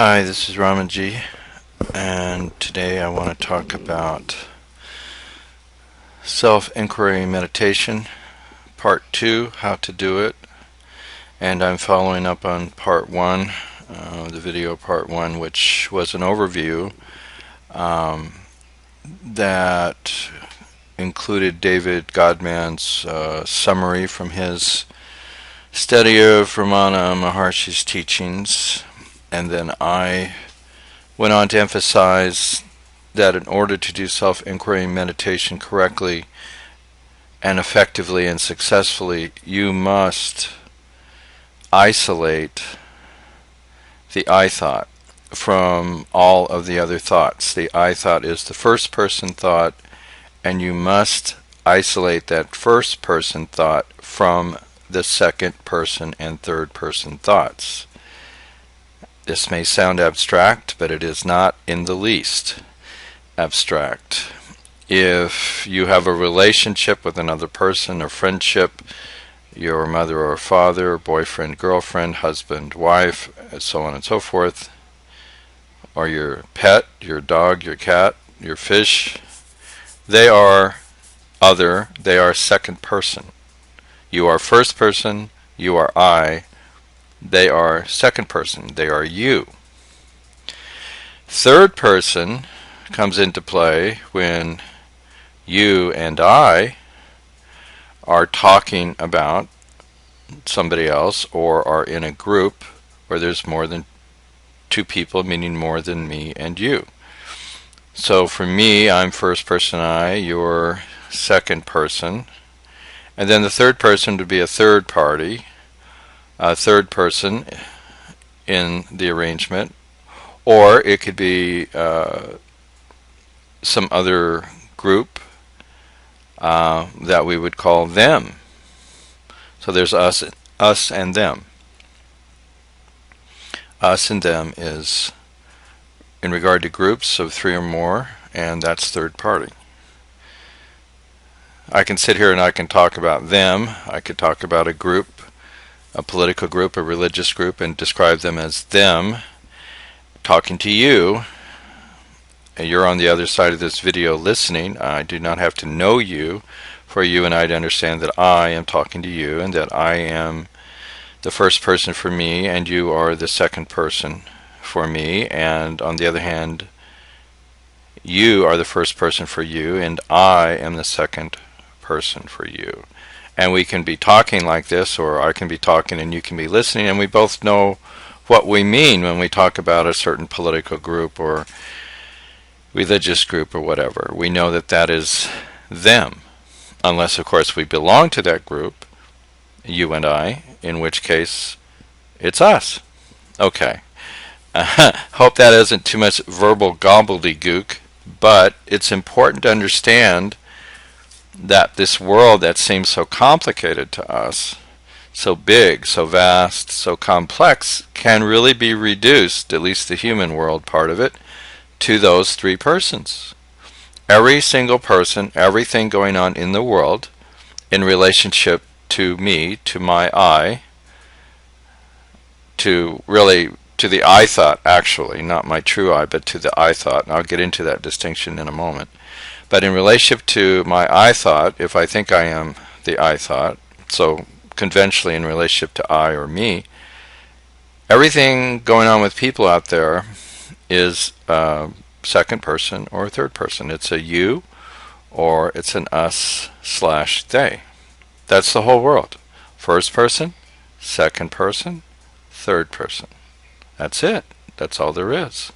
Hi, this is Ramaji, and today I want to talk about self-inquiry meditation, part 2, how to do it, and I'm following up on part 1, the video part 1, which was an overview that included David Godman's summary from his study of Ramana Maharshi's teachings. And then I went on to emphasize that in order to do self-inquiry meditation correctly and effectively and successfully, you must isolate the I thought from all of the other thoughts. The I thought is the first person thought, and you must isolate that first person thought from the second person and third person thoughts. This may sound abstract, but it is not in the least abstract. If you have a relationship with another person, a friendship, your mother or father, boyfriend, girlfriend, husband, wife, so on and so forth, or your pet, your dog, your cat, your fish, they are other, they are second person. You are first person, you are I, they are second person, they are you. Third person comes into play when you and I are talking about somebody else or are in a group where there's more than two people, meaning more than me and you. So for me, I'm first person I, you're second person, and then the third person would be a third party, a third person in the arrangement, or it could be some other group that we would call them. So there's us and them. Us and them is in regard to groups of 3 or more, and that's third party. I can sit here and I can talk about them. I could talk about a group, a political group, a religious group, and describe them as them. Talking to you, and you're on the other side of this video listening. I do not have to know you for you and I to understand that I am talking to you and that I am the first person for me and you are the second person for me, and on the other hand, you are the first person for you and I am the second person for you. And we can be talking like this, or I can be talking and you can be listening, and we both know what we mean when we talk about a certain political group or religious group or whatever. We know that that is them, unless of course we belong to that group, you and I, in which case it's us. Okay. Hope that isn't too much verbal gobbledygook, but it's important to understand that this world that seems so complicated to us, so big, so vast, so complex, can really be reduced, at least the human world part of it, to those 3 persons. Every single person, everything going on in the world in relationship to me, to my I, to the I thought, actually, not my true I, but to the I thought, and I'll get into that distinction in a moment. But in relationship to my I thought, if I think I am the I thought, so conventionally in relationship to I or me, everything going on with people out there is second person or third person. It's a you or it's an us/they. That's the whole world. First person, second person, third person. That's it. That's all there is.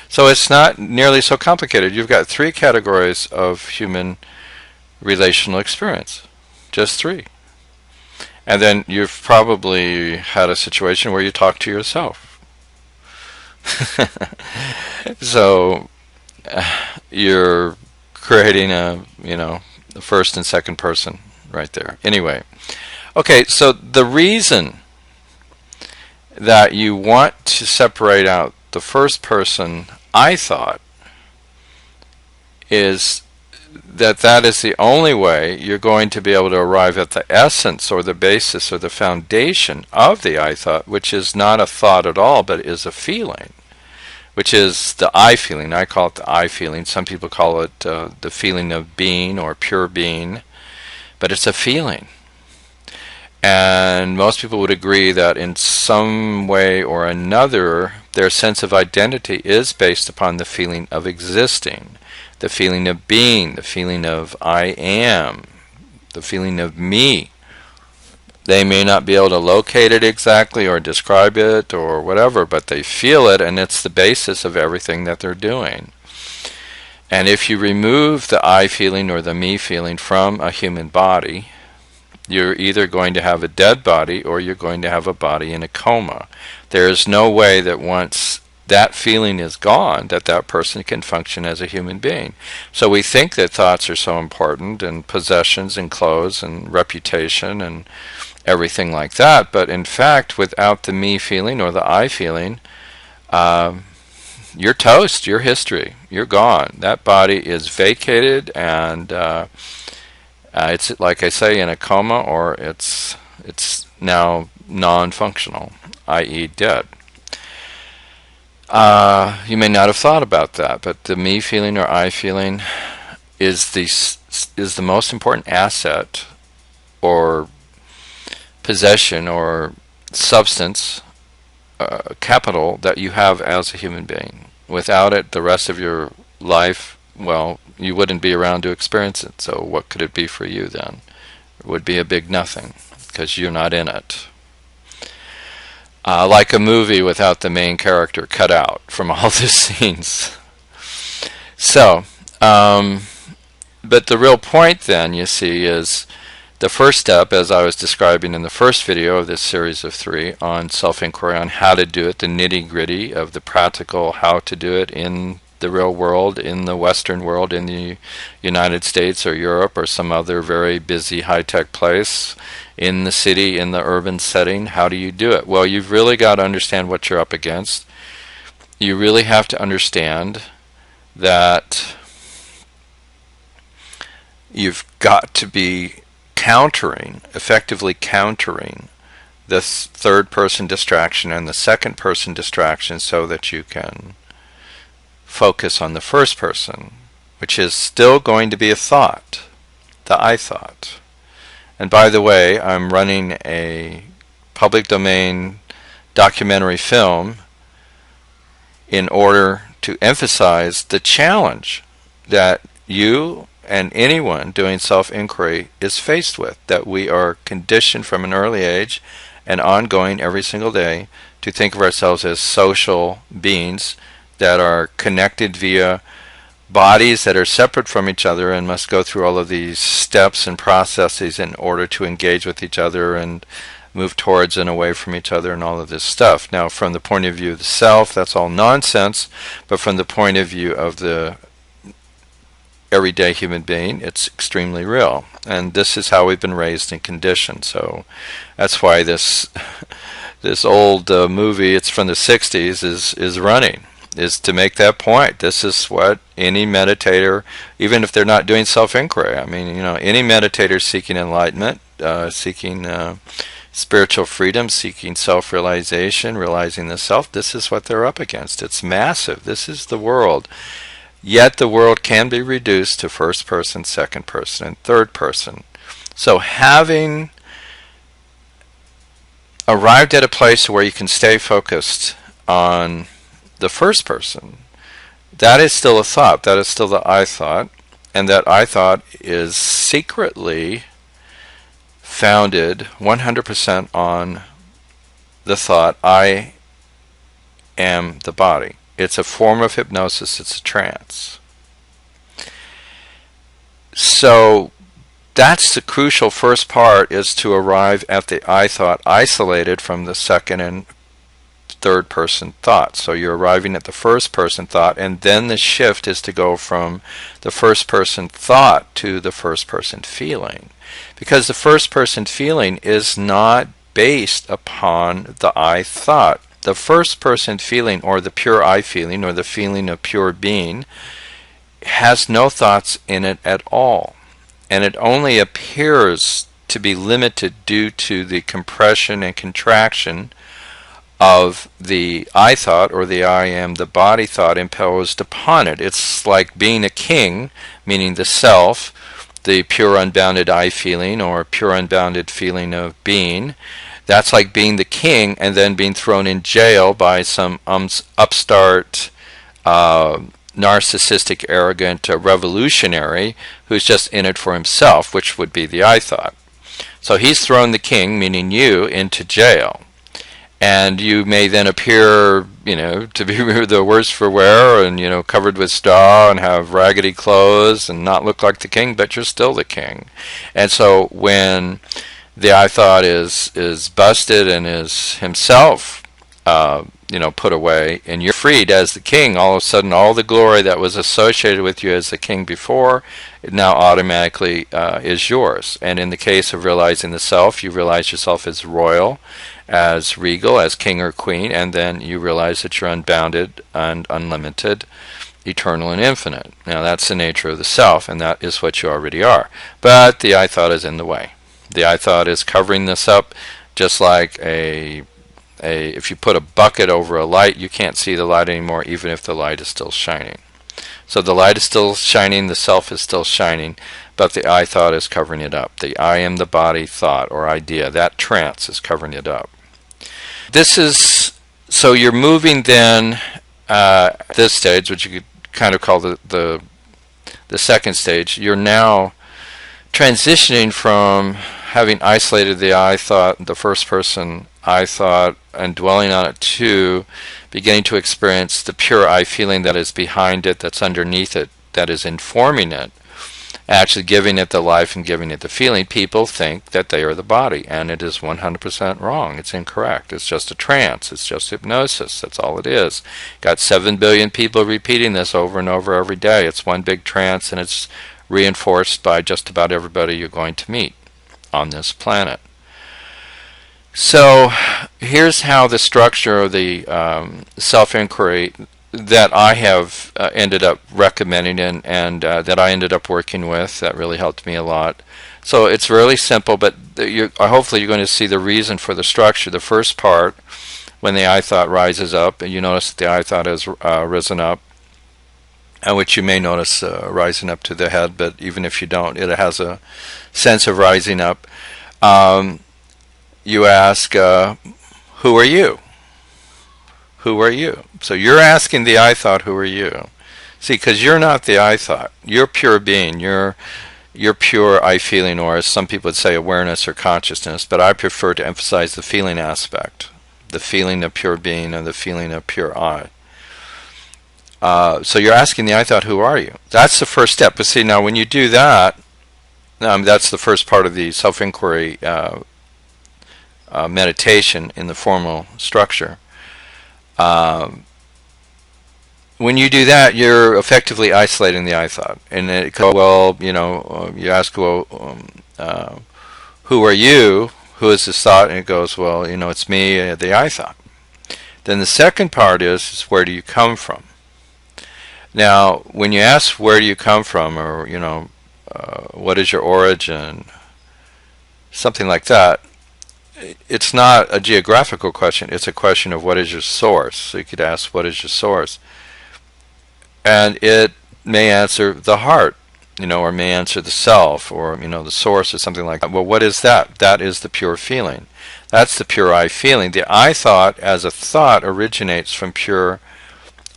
So it's not nearly so complicated. You've got 3 categories of human relational experience. Just 3. And then you've probably had a situation where you talk to yourself. So you're creating the first and second person right there. Anyway. Okay, so the reason that you want to separate out the first person I thought is that is the only way you're going to be able to arrive at the essence or the basis or the foundation of the I thought, which is not a thought at all, but is a feeling. which is the I feeling. I call it the I feeling. Some people call it the feeling of being or pure being, but it's a feeling. And most people would agree that in some way or another, their sense of identity is based upon the feeling of existing, the feeling of being, the feeling of I am, the feeling of me. They may not be able to locate it exactly or describe it or whatever, but they feel it, and it's the basis of everything that they're doing. And if you remove the I feeling or the me feeling from a human body, you're either going to have a dead body or you're going to have a body in a coma. There is no way that once that feeling is gone that that person can function as a human being. So we think that thoughts are so important, and possessions and clothes and reputation and everything like that, but in fact without the me feeling or the I feeling, you're toast, you're history, you're gone. That body is vacated, and it's, like I say, in a coma, or it's now non-functional, i.e. dead. You may not have thought about that, but the me feeling or I feeling is the most important asset or possession or substance, capital that you have as a human being. Without it, the rest of your life, well, you wouldn't be around to experience it. So what could it be for you then? It would be a big nothing, because you're not in it. Like a movie without the main character cut out from all the scenes. So, but the real point then, you see, is the first step, as I was describing in the first video of this series of 3 on self-inquiry, on how to do it, the nitty-gritty of the practical how to do it in the real world, in the Western world, in the United States or Europe or some other very busy high-tech place, in the city, in the urban setting. How do you do it? Well, you've really got to understand what you're up against. You really have to understand that you've got to be effectively countering the third-person distraction and the second-person distraction, so that you can focus on the first person, which is still going to be a thought, the I thought. And by the way, I'm running a public domain documentary film in order to emphasize the challenge that you and anyone doing self-inquiry is faced with, that we are conditioned from an early age and ongoing every single day to think of ourselves as social beings that are connected via bodies that are separate from each other and must go through all of these steps and processes in order to engage with each other and move towards and away from each other and all of this stuff. Now, from the point of view of the self, that's all nonsense, but from the point of view of the everyday human being, it's extremely real. And this is how we've been raised and conditioned. So that's why this old movie, it's from the 60s, is running, is to make that point. This is what any meditator, even if they're not doing self-inquiry, I mean, any meditator seeking enlightenment, seeking spiritual freedom, seeking self-realization, realizing the self, this is what they're up against. It's massive. This is the world. Yet the world can be reduced to first person, second person, and third person. So having arrived at a place where you can stay focused on the first person, that is still a thought. That is still the I thought. And that I thought is secretly founded 100% on the thought, I am the body. It's a form of hypnosis. It's a trance. So that's the crucial first part, is to arrive at the I thought isolated from the second and third person thought. So you're arriving at the first person thought, and then the shift is to go from the first person thought to the first person feeling. Because the first person feeling is not based upon the I thought. The first person feeling, or the pure I feeling, or the feeling of pure being, has no thoughts in it at all. And it only appears to be limited due to the compression and contraction of the I thought, or the I am the body thought, imposed upon it. It's like being a king, meaning the self, the pure unbounded I feeling, or pure unbounded feeling of being. That's like being the king and then being thrown in jail by some upstart, narcissistic, arrogant revolutionary who's just in it for himself, which would be the I thought. So he's thrown the king, meaning you, into jail. And you may then appear, to be the worse for wear, and, covered with straw and have raggedy clothes and not look like the king, but you're still the king. And so when the I thought is busted and is himself, put away, and you're freed as the king, all of a sudden all the glory that was associated with you as the king before, it now automatically is yours. And in the case of realizing the self, you realize yourself as royal, as regal, as king or queen, and then you realize that you're unbounded and unlimited, eternal and infinite. Now that's the nature of the self, and that is what you already are. But the I thought is in the way. The I thought is covering this up, just like if you put a bucket over a light, you can't see the light anymore, even if the light is still shining. So the light is still shining, the self is still shining, but the I thought is covering it up. The I am the body thought or idea, that trance is covering it up. So you're moving then at this stage, which you could kind of call the second stage. You're now transitioning from having isolated the I thought, the first person I thought, and dwelling on it, to beginning to experience the pure I feeling that is behind it, that's underneath it, that is informing it, actually giving it the life and giving it the feeling. People think that they are the body, and it is 100% wrong. It's incorrect. It's just a trance. It's just hypnosis. That's all it is. Got 7 billion people repeating this over and over every day. It's one big trance, and it's reinforced by just about everybody you're going to meet on this planet. So here's how the structure of the self-inquiry that I have ended up recommending and that I ended up working with, that really helped me a lot. So it's really simple, but hopefully you're going to see the reason for the structure. The first part, when the I thought rises up, and you notice that the I thought has risen up, which you may notice rising up to the head, but even if you don't, it has a sense of rising up. You ask, who are you? Who are you? So you're asking the I thought, who are you? See, because you're not the I thought. You're pure being. You're pure I feeling, or as some people would say, awareness or consciousness, but I prefer to emphasize the feeling aspect, the feeling of pure being and the feeling of pure I. So you're asking the I thought, who are you? That's the first step. But see, now when you do that, that's the first part of the self-inquiry meditation in the formal structure. When you do that, you're effectively isolating the I thought. And it goes, well, you ask, well, who are you? Who is this thought? And it goes, well, it's me, the I thought. Then the second part is where do you come from? Now, when you ask where do you come from, or, what is your origin, something like that, it's not a geographical question. It's a question of what is your source. So you could ask, what is your source? And it may answer the heart, or may answer the self, or, the source, or something like that. Well, what is that? That is the pure feeling. That's the pure I feeling. The I thought as a thought originates from pure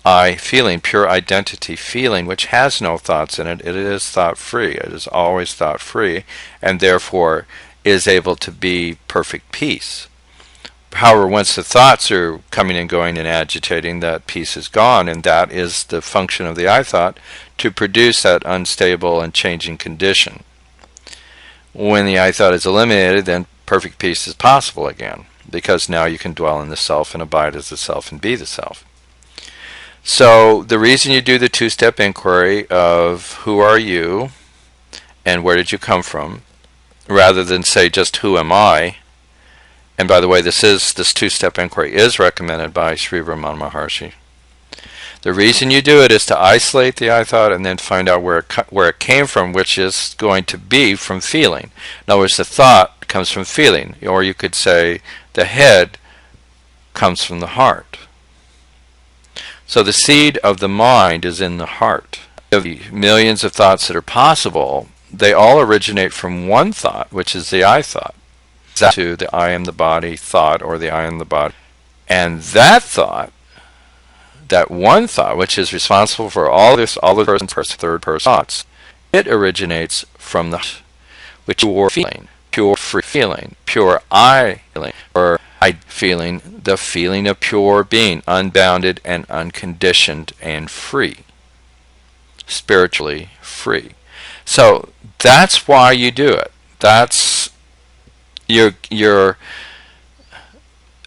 I feeling, pure identity feeling, which has no thoughts in it. It is thought free. It is always thought free, and therefore is able to be perfect peace. However, once the thoughts are coming and going and agitating, that peace is gone, and that is the function of the I thought, to produce that unstable and changing condition. When the I thought is eliminated, then perfect peace is possible again, because now you can dwell in the self and abide as the self and be the self. So the reason you do the two-step inquiry of who are you and where did you come from, rather than say just who am I, and by the way, this two-step inquiry is recommended by Sri Ramana Maharshi. The reason you do it is to isolate the I thought and then find out where it came from, which is going to be from feeling. In other words, the thought comes from feeling, or you could say the head comes from the heart. So the seed of the mind is in the heart. Of the millions of thoughts that are possible, they all originate from one thought, which is the I thought. To the I am the body thought, or the I am the body. And that thought, that one thought, which is responsible for all the third person thoughts, it originates from the, which pure feeling, pure free feeling, pure I feeling, or I feeling, the feeling of pure being, unbounded and unconditioned and free, spiritually free. So that's why you do it. That's your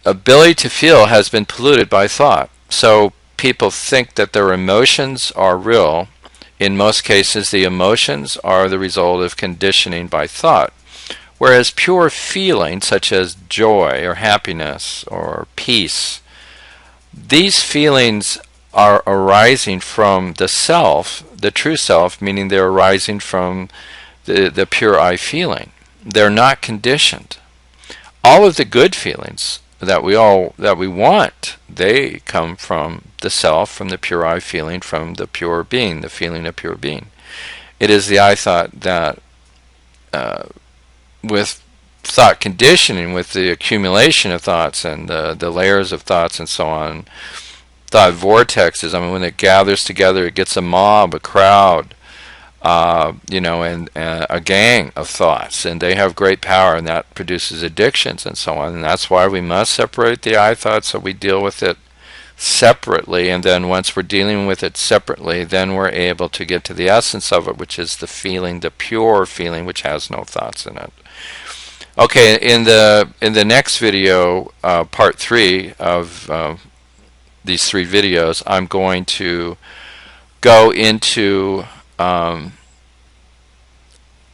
ability to feel has been polluted by thought. So people think that their emotions are real. In most cases, the emotions are the result of conditioning by thought. Whereas pure feeling, such as joy or happiness or peace, these feelings are arising from the self, the true self, meaning they're arising from the pure I feeling. They're not conditioned. All of the good feelings that we want, they come from the self, from the pure I feeling, from the pure being, the feeling of pure being. It is the I thought that with thought conditioning, with the accumulation of thoughts and the layers of thoughts and so on, thought vortexes, I mean, when it gathers together, it gets a mob, a crowd, and a gang of thoughts, and they have great power, and that produces addictions and so on. And that's why we must separate the I thought, so we deal with it separately, and then once we're dealing with it separately, then we're able to get to the essence of it, which is the feeling, the pure feeling, which has no thoughts in it. Okay, in the next video, part 3 of these 3 videos, I'm going to go into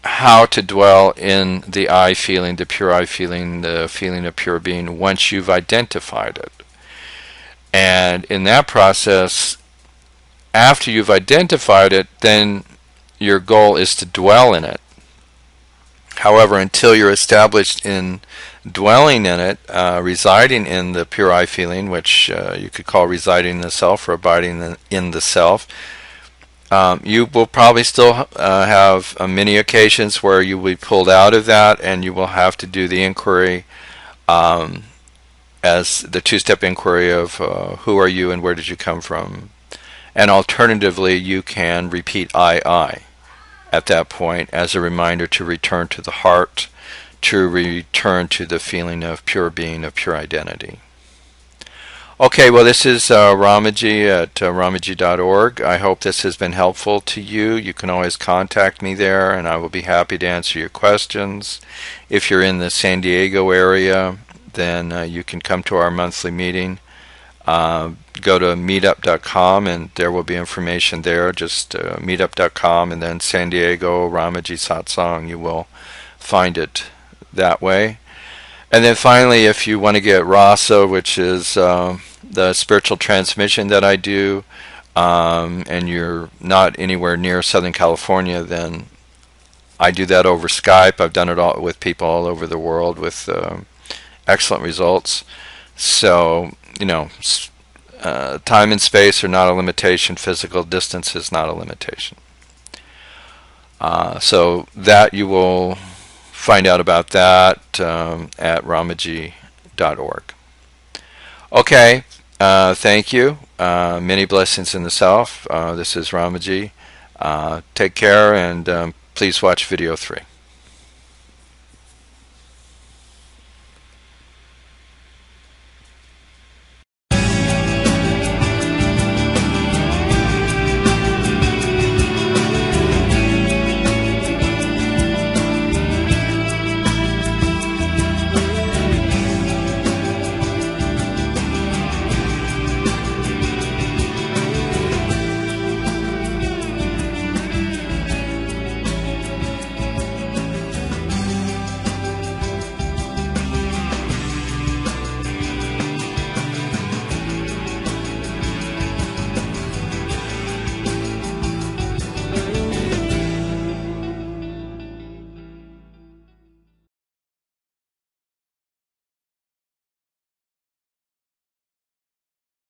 how to dwell in the I feeling, the pure I feeling, the feeling of pure being, once you've identified it. And in that process, after you've identified it, then your goal is to dwell in it. However, until you're established in dwelling in it, residing in the pure I feeling, which you could call residing in the self or abiding in the self, you will probably still have many occasions where you will be pulled out of that, and you will have to do the inquiry as the 2-step inquiry of who are you and where did you come from. And alternatively, you can repeat I at that point as a reminder to return to the heart, to return to the feeling of pure being, of pure identity. Okay, well, this is Ramaji at ramaji.org. I hope this has been helpful to you. You can always contact me there, and I will be happy to answer your questions. If you're in the San Diego area, then you can come to our monthly meeting. Go to meetup.com, and there will be information there. Just meetup.com, and then San Diego Ramaji Satsang. You will find it that way. And then finally, if you want to get Rasa, which is the spiritual transmission that I do, and you're not anywhere near Southern California, then I do that over Skype. I've done it all with people all over the world with excellent results. So, time and space are not a limitation. Physical distance is not a limitation. So that you will find out about that at ramaji.org. Okay, thank you. Many blessings in the self. This is Ramaji. Take care, and please watch video 3.